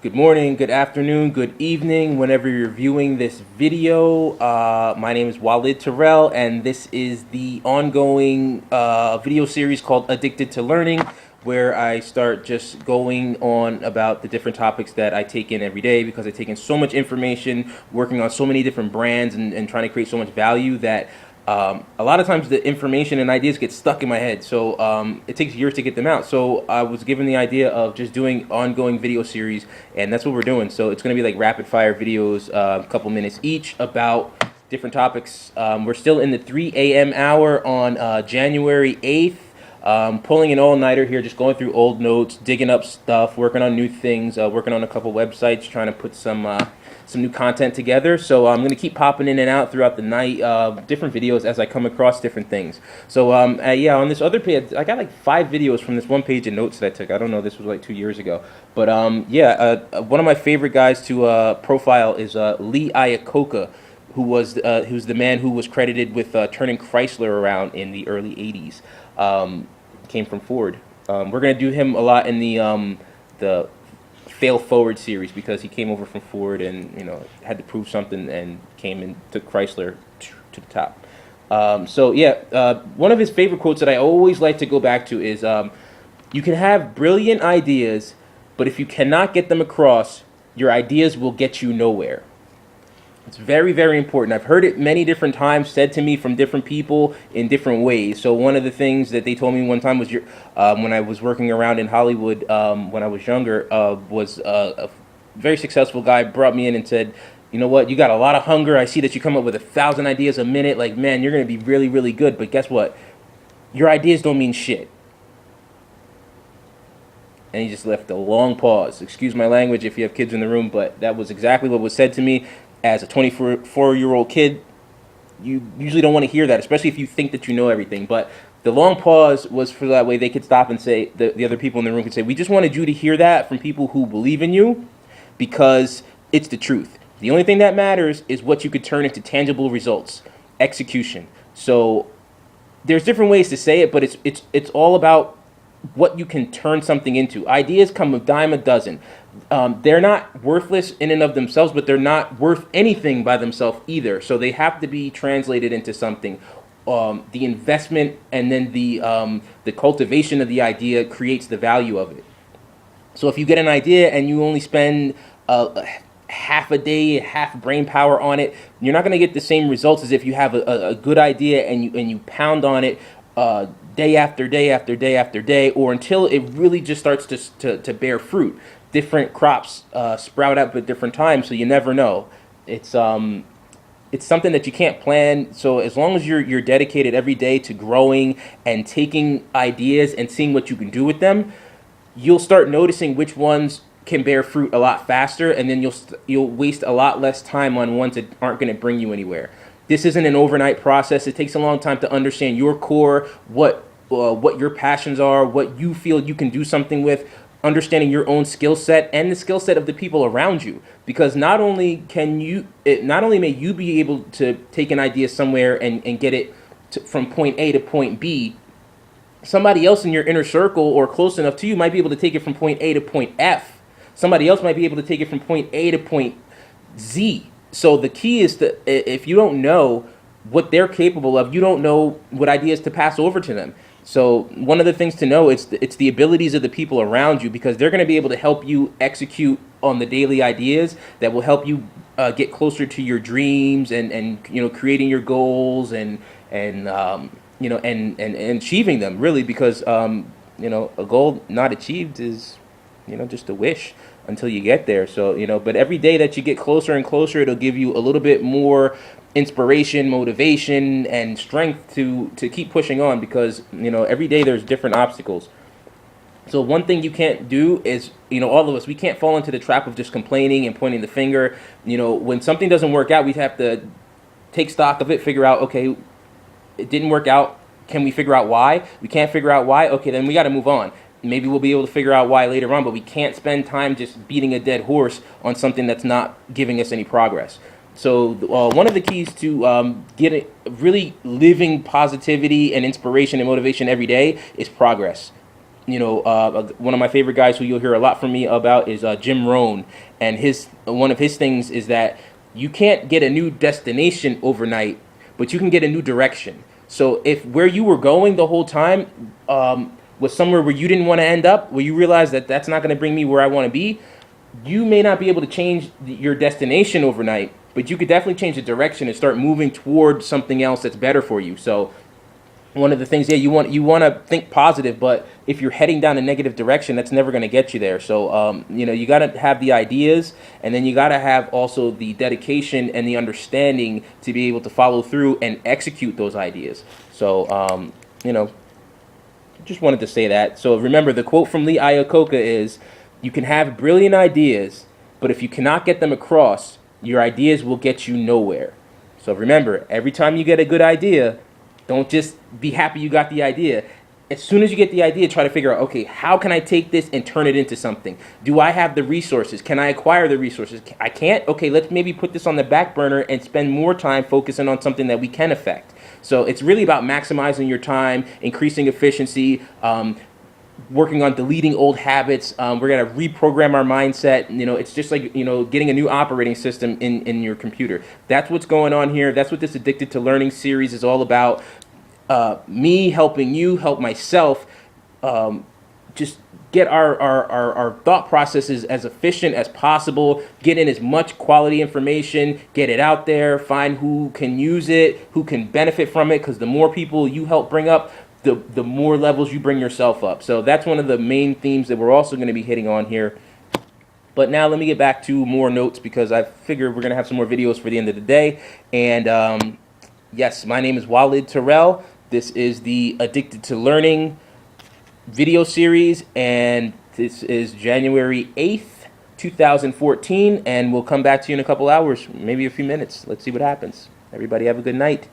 Good morning, good afternoon, good evening, whenever you're viewing this video. My name is Walid Terrell, and this is the ongoing video series called Addicted to Learning, where I start just going on about the different topics that I take in every day, because I take in so much information, working on so many different brands and trying to create so much value that a lot of times the information and ideas get stuck in my head, so it takes years to get them out. So I was given the idea of just doing ongoing video series, and that's what we're doing. So it's going to be like rapid fire videos, a couple minutes each, about different topics. We're still in the 3 a.m. hour on January 8th. Pulling an all-nighter here, just going through old notes, digging up stuff, working on new things, working on a couple websites, trying to put some new content together. So I'm going to keep popping in and out throughout the night, different videos as I come across different things. So yeah, on this other page, I got like 5 videos from this one page of notes that I took. I don't know, this was like 2 years ago. But yeah, one of my favorite guys to profile is Lee Iacocca, who's the man who was credited with turning Chrysler around in the early 80s. Came from Ford. We're going to do him a lot in the Fail Forward series, because he came over from Ford and had to prove something and came and took Chrysler to the top. So yeah, one of his favorite quotes that I always like to go back to is, you can have brilliant ideas, but if you cannot get them across, your ideas will get you nowhere. It's very, very important. I've heard it many different times, said to me from different people in different ways. So one of the things that they told me one time was, when I was working around in Hollywood when I was younger, was a very successful guy brought me in and said, you know what, you got a lot of hunger. I see that you come up with 1,000 ideas a minute. Like, man, you're going to be really, really good. But guess what? Your ideas don't mean shit. And he just left a long pause. Excuse my language if you have kids in the room, but that was exactly what was said to me. As a 24-year-old kid, you usually don't want to hear that, especially if you think that you know everything. But the long pause was for that way they could stop and say, the other people in the room could say, we just wanted you to hear that from people who believe in you, because it's the truth. The only thing that matters is what you could turn into tangible results, execution. So there's different ways to say it, but it's all about what you can turn something into. Ideas come a dime a dozen. They're not worthless in and of themselves, but they're not worth anything by themselves either. So they have to be translated into something. The investment and then the cultivation of the idea creates the value of it. So if you get an idea and you only spend half a day, half brain power on it, you're not going to get the same results as if you have a good idea and you pound on it day after day after day after day, or until it really just starts to bear fruit. Different crops sprout up at different times, so you never know. It's something that you can't plan. So as long as you're dedicated every day to growing and taking ideas and seeing what you can do with them, you'll start noticing which ones can bear fruit a lot faster, and then you'll waste a lot less time on ones that aren't going to bring you anywhere. This isn't an overnight process. It takes a long time to understand your core, what your passions are, what you feel you can do something with, understanding your own skill set and the skill set of the people around you. Because not only may you be able to take an idea somewhere and get it from point A to point B, somebody else in your inner circle or close enough to you might be able to take it from point A to point F. Somebody else might be able to take it from point A to point Z. So the key is that if you don't know what they're capable of, you don't know what ideas to pass over to them. So one of the things to know is it's the abilities of the people around you, because they're going to be able to help you execute on the daily ideas that will help you get closer to your dreams and creating your goals and achieving them, really, because a goal not achieved is just a wish until you get there. So but every day that you get closer and closer, it'll give you a little bit more inspiration, motivation, and strength to keep pushing on, because every day there's different obstacles. So one thing you can't do is, all of us, we can't fall into the trap of just complaining and pointing the finger. When something doesn't work out, we have to take stock of it, figure out, okay, it didn't work out. Can we figure out why? We can't figure out why. Okay, then we got to move on. Maybe we'll be able to figure out why later on, but we can't spend time just beating a dead horse on something that's not giving us any progress. So one of the keys to getting really living positivity and inspiration and motivation every day is progress. One of my favorite guys who you'll hear a lot from me about is Jim Rohn, and one of his things is that you can't get a new destination overnight, but you can get a new direction. So if where you were going the whole time was somewhere where you didn't want to end up, where you realize that that's not going to bring me where I want to be, you may not be able to change your destination overnight, but you could definitely change the direction and start moving toward something else that's better for you. So one of the things, yeah, you want to think positive, but if you're heading down a negative direction, that's never going to get you there. So you got to have the ideas, and then you got to have also the dedication and the understanding to be able to follow through and execute those ideas. So just wanted to say that. So remember, the quote from Lee Iacocca is, "You can have brilliant ideas, but if you cannot get them across, your ideas will get you nowhere." So remember, every time you get a good idea, don't just be happy you got the idea. As soon as you get the idea, try to figure out, okay, how can I take this and turn it into something? Do I have the resources? Can I acquire the resources? I can't? Okay, let's maybe put this on the back burner and spend more time focusing on something that we can affect. So it's really about maximizing your time, increasing efficiency, working on deleting old habits. We're going to reprogram our mindset. It's just like, getting a new operating system in your computer. That's what's going on here. That's what this Addicted to Learning series is all about. Me helping you help myself just get our thought processes as efficient as possible, get in as much quality information, get it out there, find who can use it, who can benefit from it, because the more people you help bring up, the more levels you bring yourself up. So that's one of the main themes that we're also going to be hitting on here. But now let me get back to more notes, because I figure we're going to have some more videos for the end of the day. And yes, my name is Walid Terrell. This is the Addicted to Learning video series, and this is January 8th, 2014, and we'll come back to you in a couple hours, maybe a few minutes. Let's see what happens. Everybody have a good night.